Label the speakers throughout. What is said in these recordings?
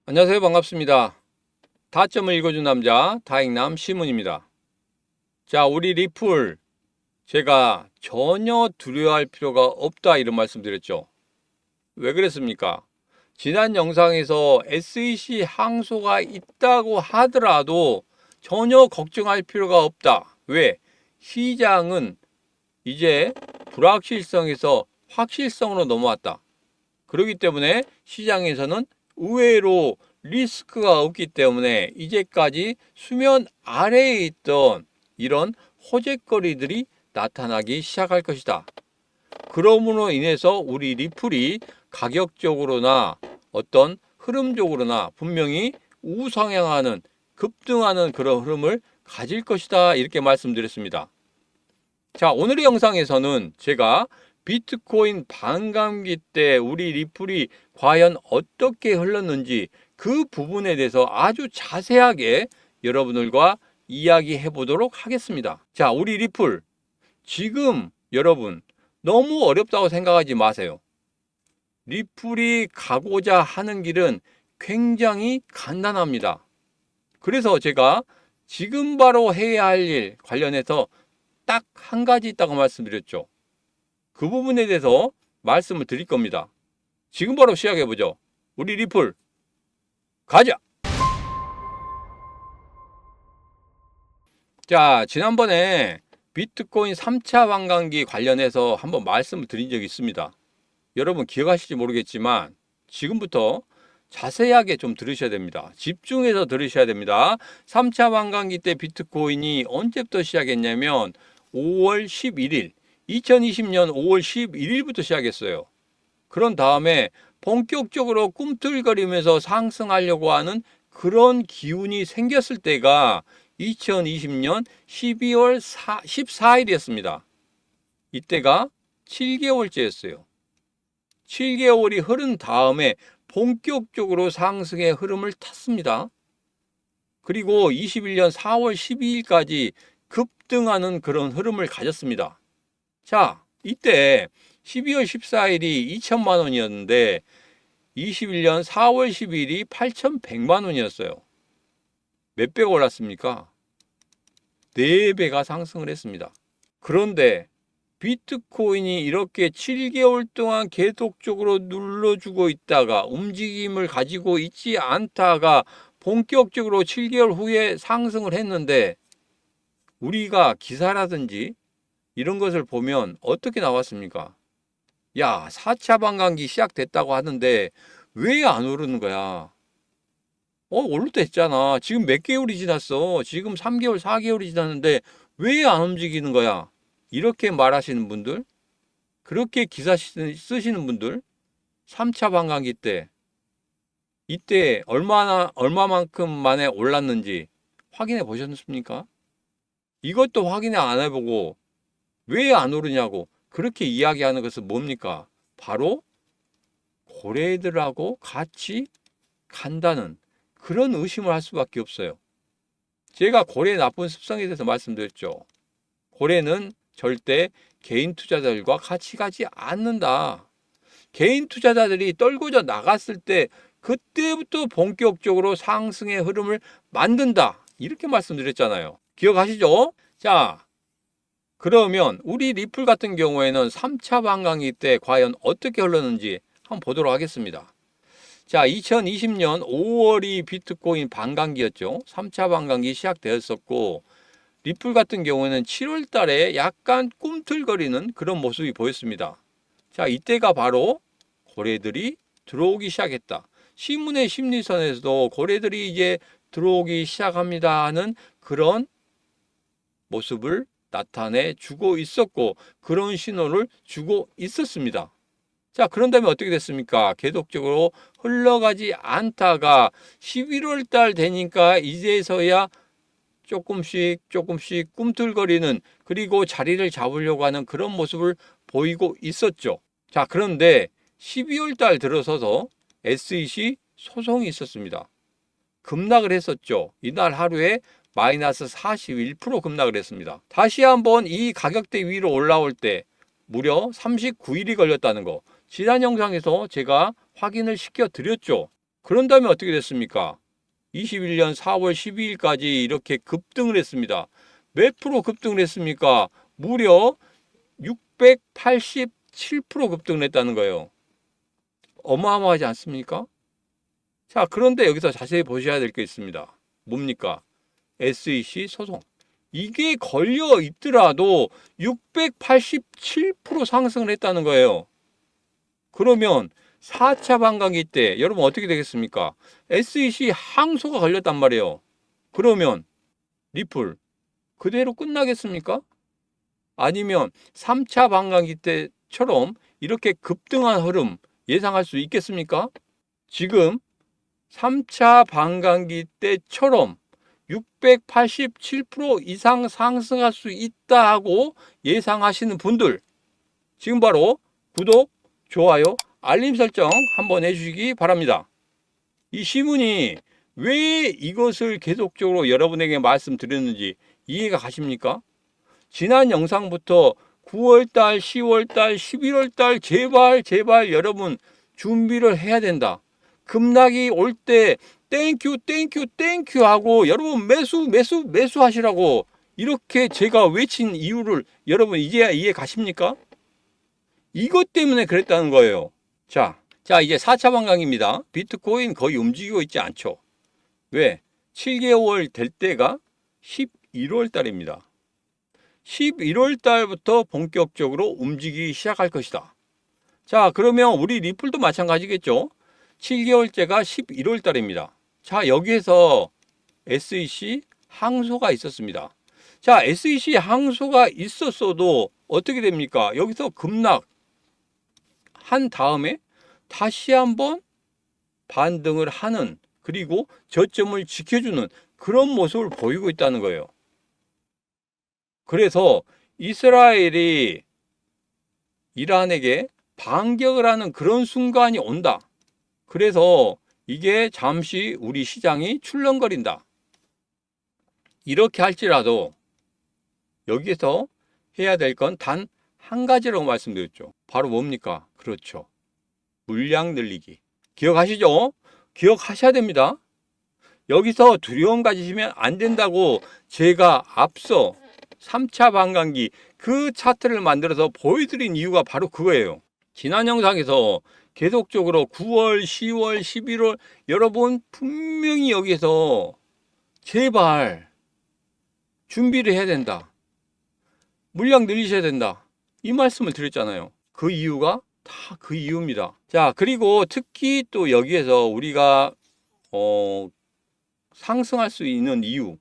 Speaker 1: 안녕하세요. 반갑습니다. 다점을 읽어준 남자 다익남 시문입니다. 자, 우리 리플 제가 전혀 두려워할 필요가 없다 이런 말씀 드렸죠. 왜 그랬습니까? 지난 영상에서 SEC 항소가 있다고 하더라도 전혀 걱정할 필요가 없다. 왜? 시장은 이제 불확실성에서 확실성으로 넘어왔다. 그렇기 때문에 시장에서는 의외로 리스크가 없기 때문에 이제까지 수면 아래에 있던 이런 호재거리들이 나타나기 시작할 것이다. 그러므로 인해서 우리 리플이 가격적으로나 어떤 흐름적으로나 분명히 우상향하는 급등하는 그런 흐름을 가질 것이다 이렇게 말씀드렸습니다. 자, 오늘의 영상에서는 제가 비트코인 반감기 때 우리 리플이 과연 어떻게 흘렀는지 그 부분에 대해서 아주 자세하게 여러분들과 이야기해 보도록 하겠습니다. 자, 우리 리플 지금 여러분 너무 어렵다고 생각하지 마세요. 리플이 가고자 하는 길은 굉장히 간단합니다. 그래서 제가 지금 바로 해야 할 일 관련해서 딱 한 가지 있다고 말씀드렸죠. 그 부분에 대해서 말씀을 드릴 겁니다. 지금 바로 시작해보죠. 우리 리플 가자! 자, 지난번에 비트코인 3차 반감기 관련해서 한번 말씀을 드린 적이 있습니다. 여러분 기억하실지 모르겠지만 지금부터 자세하게 좀 들으셔야 됩니다. 집중해서 들으셔야 됩니다. 3차 반감기 때 비트코인이 언제부터 시작했냐면 5월 11일 2020년 5월 11일부터 시작했어요. 그런 다음에 본격적으로 꿈틀거리면서 상승하려고 하는 그런 기운이 생겼을 때가 2020년 12월 14일이었습니다. 이때가 7개월째였어요. 7개월이 흐른 다음에 본격적으로 상승의 흐름을 탔습니다. 그리고 21년 4월 12일까지 급등하는 그런 흐름을 가졌습니다. 자, 이때 12월 14일이 2천만 원이었는데 21년 4월 10일이 8,100만 원이었어요. 몇 배가 올랐습니까? 4배가 상승을 했습니다. 그런데 비트코인이 이렇게 7개월 동안 계속적으로 눌러주고 있다가 움직임을 가지고 있지 않다가 본격적으로 7개월 후에 상승을 했는데 우리가 기사라든지 이런 것을 보면 어떻게 나왔습니까? 야, 4차 반감기 시작됐다고 하는데 왜 안 오르는 거야? 오를 때 했잖아. 지금 몇 개월이 지났어. 지금 3개월, 4개월이 지났는데 왜 안 움직이는 거야? 이렇게 말하시는 분들, 그렇게 기사 쓰시는 분들, 3차 반감기 때, 이때 얼마만큼 만에 올랐는지 확인해 보셨습니까? 이것도 확인을 안 해보고 왜 안 오르냐고 그렇게 이야기하는 것은 뭡니까? 바로 고래들하고 같이 간다는 그런 의심을 할 수밖에 없어요. 제가 고래의 나쁜 습성에 대해서 말씀드렸죠. 고래는 절대 개인 투자자들과 같이 가지 않는다. 개인 투자자들이 떨궈져 나갔을 때 그때부터 본격적으로 상승의 흐름을 만든다. 이렇게 말씀드렸잖아요. 기억하시죠? 자, 그러면 우리 리플 같은 경우에는 3차 반감기 때 과연 어떻게 흘렀는지 한번 보도록 하겠습니다. 자, 2020년 5월이 비트코인 반감기였죠. 3차 반감기 시작되었었고 리플 같은 경우에는 7월 달에 약간 꿈틀거리는 그런 모습이 보였습니다. 자, 이때가 바로 고래들이 들어오기 시작했다. 신문의 심리선에서도 고래들이 이제 들어오기 시작합니다 하는 그런 모습을 나타내 주고 있었고 그런 신호를 주고 있었습니다. 자, 그런 다음에 어떻게 됐습니까? 계속적으로 흘러가지 않다가 11월 달 되니까 이제서야 조금씩 꿈틀거리는 그리고 자리를 잡으려고 하는 그런 모습을 보이고 있었죠. 자, 그런데 12월 달 들어서서 SEC 소송이 있었습니다. 급락을 했었죠. 이날 하루에 마이너스 41% 급락을 했습니다. 다시 한번 이 가격대 위로 올라올 때 무려 39일이 걸렸다는 거. 지난 영상에서 제가 확인을 시켜 드렸죠. 그런 다음에 어떻게 됐습니까? 21년 4월 12일까지 이렇게 급등을 했습니다. 몇 프로 급등을 했습니까? 무려 687% 급등을 했다는 거예요. 어마어마하지 않습니까? 자, 그런데 여기서 자세히 보셔야 될 게 있습니다. 뭡니까? SEC 소송. 이게 걸려 있더라도 687% 상승을 했다는 거예요. 그러면 4차 반감기 때 여러분 어떻게 되겠습니까? SEC 항소가 걸렸단 말이에요. 그러면 리플 그대로 끝나겠습니까? 아니면 3차 반감기 때처럼 이렇게 급등한 흐름 예상할 수 있겠습니까? 지금 3차 반감기 때처럼 687% 이상 상승할 수 있다 하고 예상하시는 분들 지금 바로 구독, 좋아요, 알림 설정 한번 해주시기 바랍니다. 이 시문이 왜 이것을 계속적으로 여러분에게 말씀드렸는지 이해가 가십니까? 지난 영상부터 9월달, 10월달, 11월달 제발 여러분 준비를 해야 된다. 급락이 올 때 땡큐 하고 여러분 매수 하시라고 이렇게 제가 외친 이유를 여러분 이제야 이해 가십니까? 이것 때문에 그랬다는 거예요. 자 이제 4차 반감기입니다. 비트코인 거의 움직이고 있지 않죠. 왜? 7개월 될 때가 11월 달입니다. 11월 달부터 본격적으로 움직이기 시작할 것이다. 자, 그러면 우리 리플도 마찬가지겠죠. 7개월째가 11월 달입니다. 자, 여기에서 SEC 항소가 있었습니다. 자, SEC 항소가 있었어도 어떻게 됩니까? 여기서 급락 한 다음에 다시 한번 반등을 하는 그리고 저점을 지켜주는 그런 모습을 보이고 있다는 거예요. 그래서 이스라엘이 이란에게 반격을 하는 그런 순간이 온다. 그래서 이게 잠시 우리 시장이 출렁거린다. 이렇게 할지라도 여기에서 해야 될 건 단 한 가지라고 말씀드렸죠. 바로 뭡니까? 그렇죠. 물량 늘리기. 기억하시죠? 기억하셔야 됩니다. 여기서 두려움 가지시면 안 된다고 제가 앞서 3차 반감기 그 차트를 만들어서 보여드린 이유가 바로 그거예요. 지난 영상에서 계속적으로 9월, 10월, 11월 여러분 분명히 여기서 제발 준비를 해야 된다. 물량 늘리셔야 된다. 이 말씀을 드렸잖아요. 그 이유가 다 그 이유입니다. 자, 그리고 특히 또 여기에서 우리가 상승할 수 있는 이유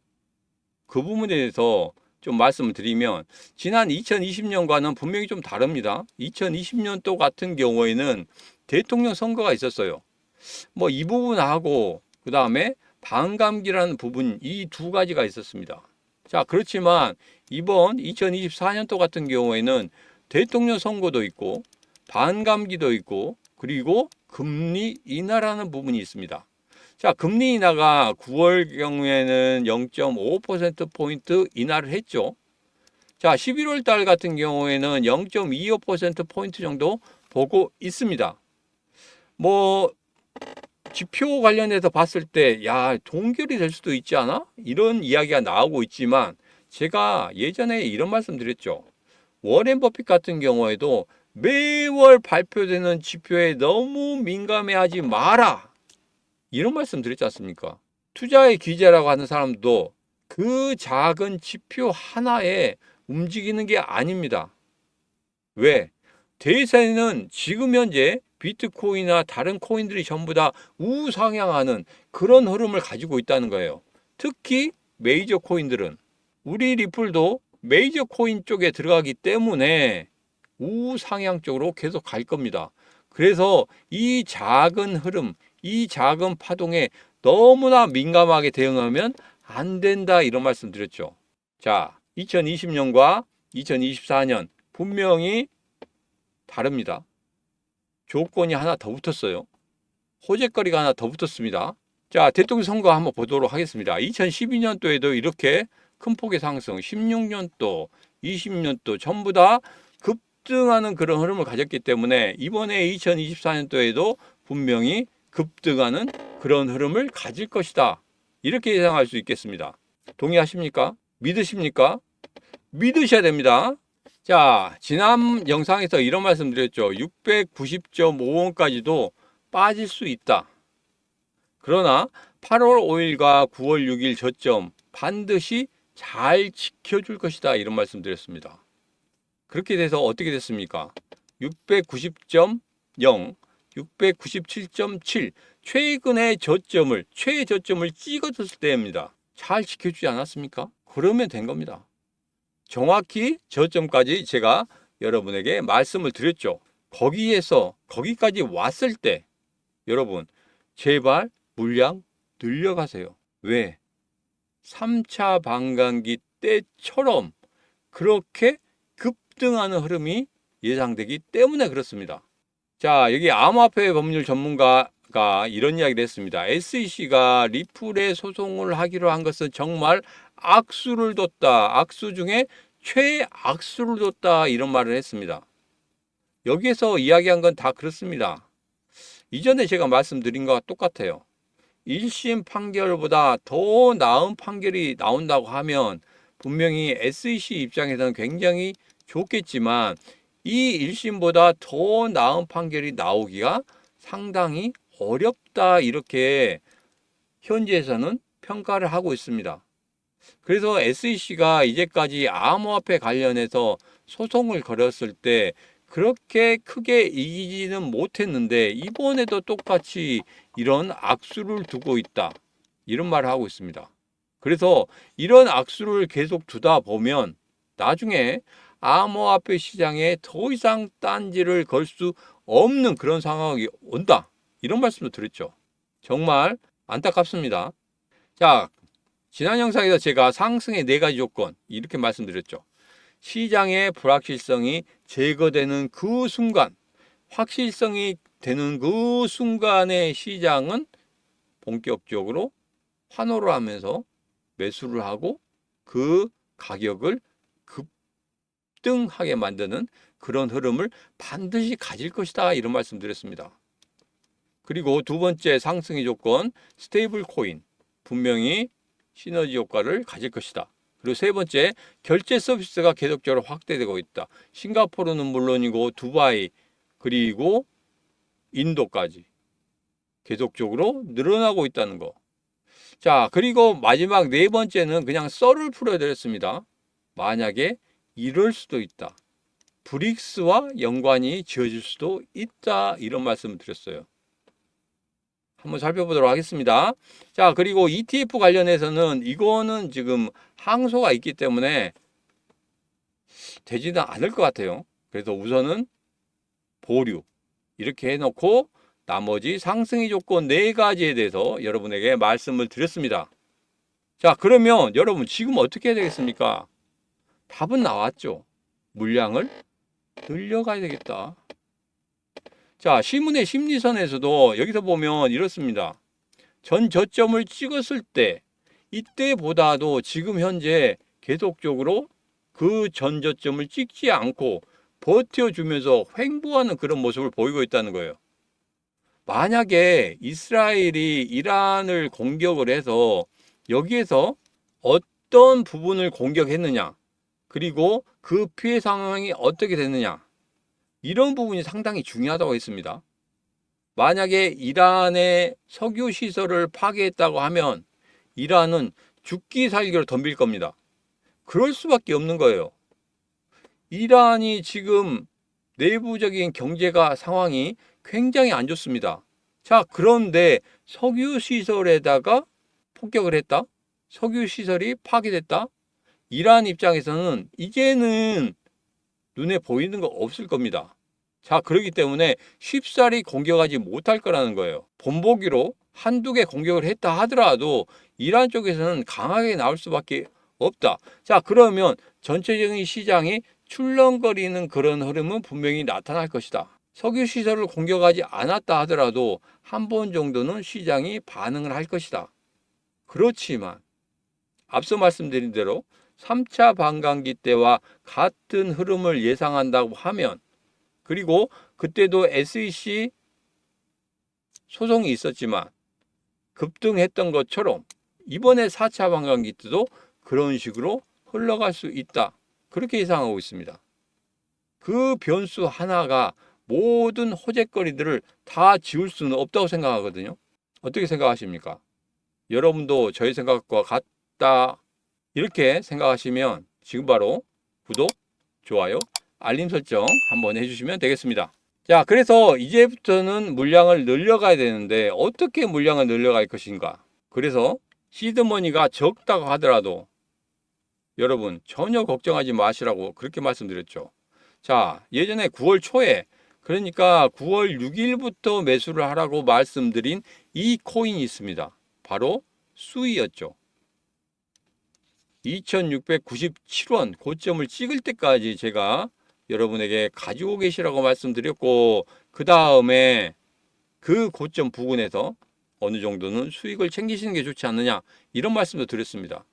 Speaker 1: 그 부분에 대해서 좀 말씀을 드리면 지난 2020년과는 분명히 좀 다릅니다. 2020년도 같은 경우에는 대통령 선거가 있었어요. 뭐 이 부분하고 그 다음에 반감기라는 부분 이 두 가지가 있었습니다. 자, 그렇지만 이번 2024년도 같은 경우에는 대통령 선거도 있고 반감기도 있고 그리고 금리 인하라는 부분이 있습니다. 자, 금리 인하가 9월 경우에는 0.5%포인트 인하를 했죠. 자, 11월 달 같은 경우에는 0.25%포인트 정도 보고 있습니다. 뭐 지표 관련해서 봤을 때 야, 동결이 될 수도 있지 않아? 이런 이야기가 나오고 있지만 제가 예전에 이런 말씀 드렸죠. 워렌 버핏 같은 경우에도 매월 발표되는 지표에 너무 민감해하지 마라. 이런 말씀 드렸지 않습니까? 투자의 기재라고 하는 사람도 그 작은 지표 하나에 움직이는 게 아닙니다. 왜? 대세는 지금 현재 비트코인이나 다른 코인들이 전부 다 우상향하는 그런 흐름을 가지고 있다는 거예요. 특히 메이저 코인들은 우리 리플도 메이저 코인 쪽에 들어가기 때문에 우상향 쪽으로 계속 갈 겁니다. 그래서 이 작은 흐름, 이 작은 파동에 너무나 민감하게 대응하면 안 된다 이런 말씀 드렸죠. 자, 2020년과 2024년 분명히 다릅니다. 조건이 하나 더 붙었어요. 호재거리가 하나 더 붙었습니다. 자, 대통령 선거 한번 보도록 하겠습니다. 2012년도에도 이렇게 큰 폭의 상승, 16년도, 20년도 전부 다 급등하는 그런 흐름을 가졌기 때문에 이번에 2024년도에도 분명히 급등하는 그런 흐름을 가질 것이다. 이렇게 예상할 수 있겠습니다. 동의하십니까? 믿으십니까? 믿으셔야 됩니다. 자, 지난 영상에서 이런 말씀 드렸죠. 690.5원까지도 빠질 수 있다. 그러나 8월 5일과 9월 6일 저점 반드시 잘 지켜줄 것이다. 이런 말씀 드렸습니다. 그렇게 돼서 어떻게 됐습니까? 690.0, 697.7 최근의 최저점을 찍어줬을 때입니다. 잘 지켜주지 않았습니까? 그러면 된 겁니다. 정확히 저점까지 제가 여러분에게 말씀을 드렸죠. 거기까지 왔을 때 여러분 제발 물량 늘려가세요. 왜? 3차 반감기 때처럼 그렇게 급등하는 흐름이 예상되기 때문에 그렇습니다. 자, 여기 암호화폐 법률 전문가가 이런 이야기를 했습니다. SEC가 리플에 소송을 하기로 한 것은 정말 악수를 뒀다. 악수 중에 최악수를 뒀다. 이런 말을 했습니다. 여기에서 이야기한 건 다 그렇습니다. 이전에 제가 말씀드린 것과 똑같아요. 1심 판결보다 더 나은 판결이 나온다고 하면 분명히 SEC 입장에서는 굉장히 좋겠지만 이 1심보다 더 나은 판결이 나오기가 상당히 어렵다. 이렇게 현지에서는 평가를 하고 있습니다. 그래서 SEC가 이제까지 암호화폐 관련해서 소송을 걸었을 때 그렇게 크게 이기지는 못했는데 이번에도 똑같이 이런 악수를 두고 있다. 이런 말을 하고 있습니다. 그래서 이런 악수를 계속 두다 보면 나중에 암호화폐 시장에 더 이상 딴지를 걸 수 없는 그런 상황이 온다. 이런 말씀도 드렸죠. 정말 안타깝습니다. 자, 지난 영상에서 제가 상승의 4가지 조건 이렇게 말씀드렸죠. 시장의 불확실성이 제거되는 그 순간, 확실성이 되는 그 순간에 시장은 본격적으로 환호를 하면서 매수를 하고 그 가격을 급등하게 만드는 그런 흐름을 반드시 가질 것이다. 이런 말씀 드렸습니다. 그리고 두 번째 상승의 조건, 스테이블 코인. 분명히 시너지 효과를 가질 것이다. 그리고 세 번째, 결제 서비스가 계속적으로 확대되고 있다. 싱가포르는 물론이고 두바이 그리고 인도까지 계속적으로 늘어나고 있다는 거. 자, 그리고 마지막 4번째는 그냥 썰을 풀어드렸습니다. 만약에 이럴 수도 있다. 브릭스와 연관이 지어질 수도 있다. 이런 말씀을 드렸어요. 한번 살펴보도록 하겠습니다. 자, 그리고 ETF 관련해서는 이거는 지금 항소가 있기 때문에 되지는 않을 것 같아요. 그래서 우선은 보류 이렇게 해놓고 나머지 상승의 조건 4가지에 대해서 여러분에게 말씀을 드렸습니다. 자, 그러면 여러분 지금 어떻게 해야 되겠습니까? 답은 나왔죠. 물량을 늘려가야 되겠다. 자, 시문의 심리선에서도 여기서 보면 이렇습니다. 전 저점을 찍었을 때 이때보다도 지금 현재 계속적으로 그 전 저점을 찍지 않고 버텨주면서 횡보하는 그런 모습을 보이고 있다는 거예요. 만약에 이스라엘이 이란을 공격을 해서 여기에서 어떤 부분을 공격했느냐, 그리고 그 피해 상황이 어떻게 됐느냐, 이런 부분이 상당히 중요하다고 했습니다. 만약에 이란의 석유 시설을 파괴했다고 하면 이란은 죽기 살기로 덤빌 겁니다. 그럴 수밖에 없는 거예요. 이란이 지금 내부적인 경제가 상황이 굉장히 안 좋습니다. 자, 그런데 석유 시설에다가 폭격을 했다? 석유 시설이 파괴됐다? 이란 입장에서는 이제는 눈에 보이는 거 없을 겁니다. 자, 그렇기 때문에 쉽사리 공격하지 못할 거라는 거예요. 본보기로 한두 개 공격을 했다 하더라도 이란 쪽에서는 강하게 나올 수밖에 없다. 자, 그러면 전체적인 시장이 출렁거리는 그런 흐름은 분명히 나타날 것이다. 석유 시설을 공격하지 않았다 하더라도 한 번 정도는 시장이 반응을 할 것이다. 그렇지만 앞서 말씀드린 대로 3차 반감기 때와 같은 흐름을 예상한다고 하면, 그리고 그때도 SEC 소송이 있었지만 급등했던 것처럼 이번에 4차 반감기 때도 그런 식으로 흘러갈 수 있다. 그렇게 예상하고 있습니다. 그 변수 하나가 모든 호재거리들을 다 지울 수는 없다고 생각하거든요. 어떻게 생각하십니까? 여러분도 저희 생각과 같다. 이렇게 생각하시면 지금 바로 구독, 좋아요, 알림 설정 한번 해주시면 되겠습니다. 자, 그래서 이제부터는 물량을 늘려가야 되는데 어떻게 물량을 늘려갈 것인가? 그래서 시드머니가 적다고 하더라도 여러분 전혀 걱정하지 마시라고 그렇게 말씀드렸죠. 자, 예전에 9월 초에 그러니까 9월 6일부터 매수를 하라고 말씀드린 이 코인이 있습니다. 바로 수이였죠. 2697원 고점을 찍을 때까지 제가 여러분에게 가지고 계시라고 말씀드렸고, 그 다음에 그 고점 부근에서 어느 정도는 수익을 챙기시는 게 좋지 않느냐, 이런 말씀도 드렸습니다.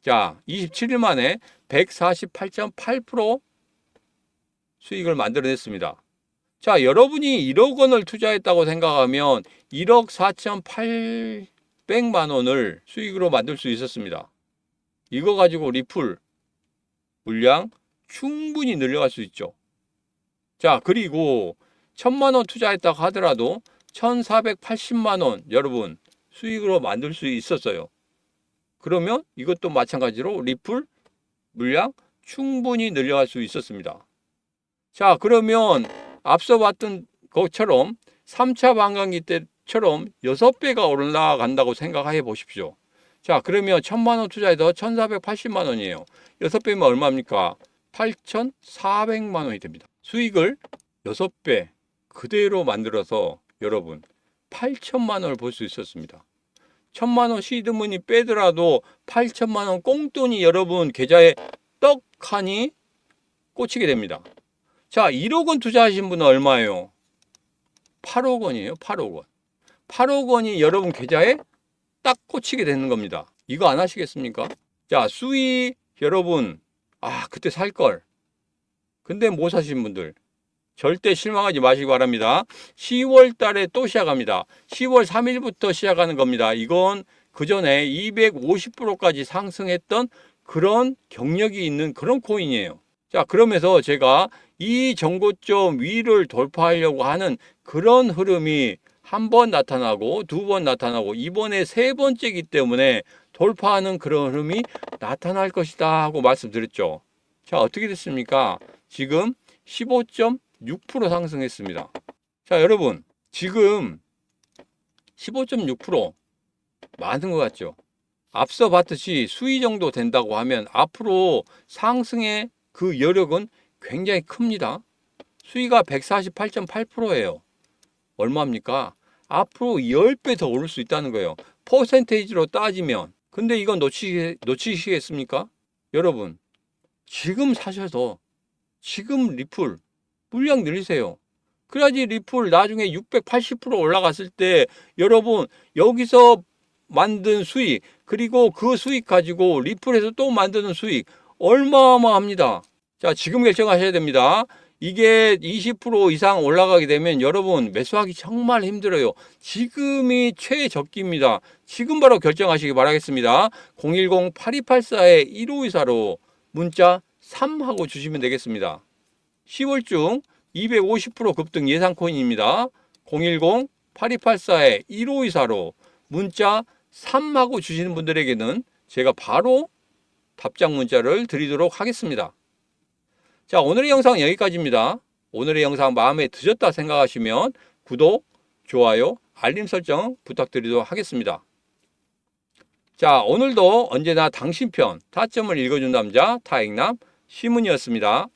Speaker 1: 자, 27일 만에 148.8% 수익을 만들어냈습니다. 자, 여러분이 1억 원을 투자했다고 생각하면 1억 4,800만 원을 수익으로 만들 수 있었습니다. 이거 가지고 리플 물량 충분히 늘려갈 수 있죠. 자, 그리고 1,000만 원 투자했다고 하더라도 1,480만 원 여러분 수익으로 만들 수 있었어요. 그러면 이것도 마찬가지로 리플 물량 충분히 늘려갈 수 있었습니다. 자, 그러면 앞서 봤던 것처럼 3차 반감기 때처럼 6배가 올라간다고 생각해 보십시오. 자, 그러면 1,000만 원 투자해도 1,480만 원이에요. 6배면 얼마입니까? 8,400만 원이 됩니다. 수익을 6배 그대로 만들어서 여러분 8천만 원을 볼 수 있었습니다. 1,000만 원 시드머니 빼더라도 8천만 원 꽁돈이 여러분 계좌에 떡하니 꽂히게 됩니다. 자, 1억 원 투자하신 분은 얼마예요? 8억 원이에요. 8억 원. 8억 원이 여러분 계좌에 딱 꽂히게 되는 겁니다. 이거 안 하시겠습니까? 자, 수익 여러분, 그때 살 걸. 근데 못 사신 분들 절대 실망하지 마시기 바랍니다. 10월 달에 또 시작합니다. 10월 3일부터 시작하는 겁니다. 이건 그 전에 250%까지 상승했던 그런 경력이 있는 그런 코인이에요. 자, 그러면서 제가 이 정고점 위를 돌파하려고 하는 그런 흐름이 한 번 나타나고 두 번 나타나고 이번에 세 번째이기 때문에 돌파하는 그런 흐름이 나타날 것이다 하고 말씀드렸죠. 자, 어떻게 됐습니까? 지금 15.6% 상승했습니다. 자, 여러분 지금 15.6% 많은 것 같죠? 앞서 봤듯이 수위 정도 된다고 하면 앞으로 상승의 그 여력은 굉장히 큽니다. 수위가 148.8%예요. 얼마입니까? 앞으로 10배 더 오를 수 있다는 거예요. 퍼센테이지로 따지면. 근데 이건 놓치시겠습니까? 여러분, 지금 사셔서 지금 리플 물량 늘리세요. 그래야지 리플 나중에 680% 올라갔을 때 여러분 여기서 만든 수익 그리고 그 수익 가지고 리플에서 또 만드는 수익 얼마어마합니다. 자, 지금 결정하셔야 됩니다. 이게 20% 이상 올라가게 되면 여러분 매수하기 정말 힘들어요. 지금이 최저기입니다. 지금 바로 결정하시기 바라겠습니다. 010-8284-1524로 문자 3하고 주시면 되겠습니다. 10월 중 250% 급등 예상 코인입니다. 010-8284-1524로 문자 3하고 주시는 분들에게는 제가 바로 답장 문자를 드리도록 하겠습니다. 자, 오늘의 영상 여기까지입니다. 오늘의 영상 마음에 드셨다 생각하시면 구독, 좋아요, 알림 설정 부탁드리도록 하겠습니다. 자, 오늘도 언제나 당신 편 타점을 읽어준 남자 타익남 시문이었습니다.